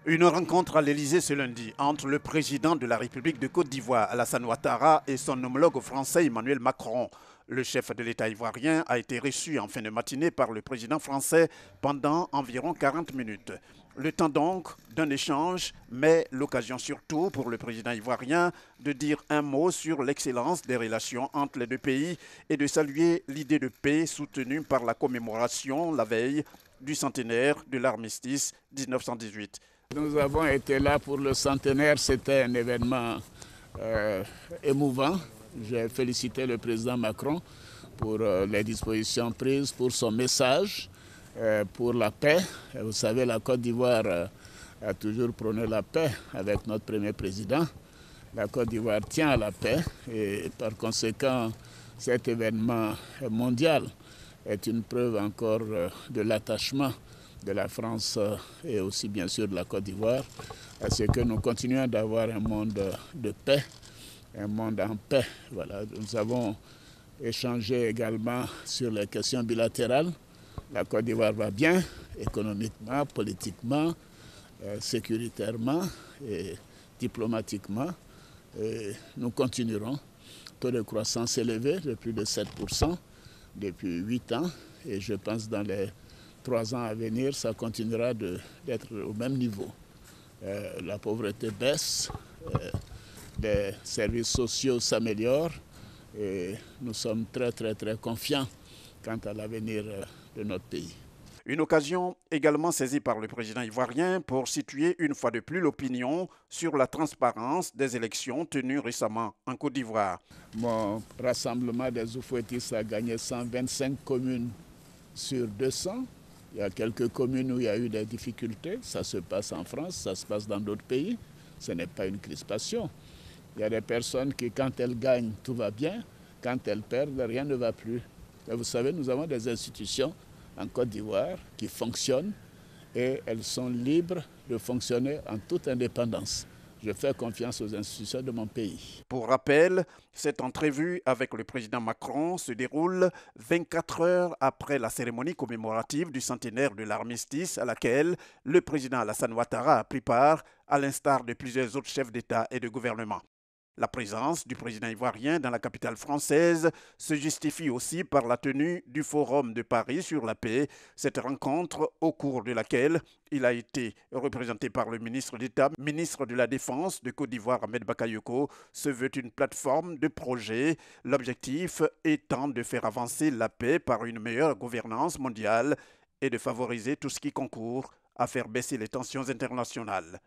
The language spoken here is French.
Une rencontre à l'Élysée ce lundi entre le président de la République de Côte d'Ivoire, Alassane Ouattara, et son homologue français Emmanuel Macron. Le chef de l'État ivoirien a été reçu en fin de matinée par le président français pendant environ 40 minutes. Le temps donc d'un échange, mais l'occasion surtout pour le président ivoirien de dire un mot sur l'excellence des relations entre les deux pays et de saluer l'idée de paix soutenue par la commémoration la veille du centenaire de l'armistice 1918. Nous avons été là pour le centenaire, c'était un événement émouvant. J'ai félicité le président Macron pour les dispositions prises, pour son message, pour la paix. Et vous savez, la Côte d'Ivoire a toujours prôné la paix avec notre premier président. La Côte d'Ivoire tient à la paix et par conséquent, cet événement mondial est une preuve encore de l'attachement de la France et aussi bien sûr de la Côte d'Ivoire, à ce que nous continuons d'avoir un monde de paix, un monde en paix. Voilà. Nous avons échangé également sur les questions bilatérales. La Côte d'Ivoire va bien, économiquement, politiquement, sécuritairement et diplomatiquement. Et nous continuerons. Le taux de croissance élevé de plus de 7% depuis 8 ans et je pense dans les 3 ans à venir, ça continuera d'être au même niveau. La pauvreté baisse, les services sociaux s'améliorent et nous sommes très confiants quant à l'avenir de notre pays. Une occasion également saisie par le président ivoirien pour situer une fois de plus l'opinion sur la transparence des élections tenues récemment en Côte d'Ivoire. Mon rassemblement des Oufouettis a gagné 125 communes sur 200. Il y a quelques communes où il y a eu des difficultés. Ça se passe en France, ça se passe dans d'autres pays. Ce n'est pas une crispation. Il y a des personnes qui, quand elles gagnent, tout va bien. Quand elles perdent, rien ne va plus. Et vous savez, nous avons des institutions en Côte d'Ivoire qui fonctionnent et elles sont libres de fonctionner en toute indépendance. Je fais confiance aux institutions de mon pays. Pour rappel, cette entrevue avec le président Macron se déroule 24 heures après la cérémonie commémorative du centenaire de l'armistice à laquelle le président Alassane Ouattara a pris part, à l'instar de plusieurs autres chefs d'État et de gouvernement. La présence du président ivoirien dans la capitale française se justifie aussi par la tenue du Forum de Paris sur la paix, cette rencontre au cours de laquelle il a été représenté par le ministre d'État, ministre de la Défense de Côte d'Ivoire, Ahmed Bakayoko, se veut une plateforme de projet, l'objectif étant de faire avancer la paix par une meilleure gouvernance mondiale et de favoriser tout ce qui concourt à faire baisser les tensions internationales.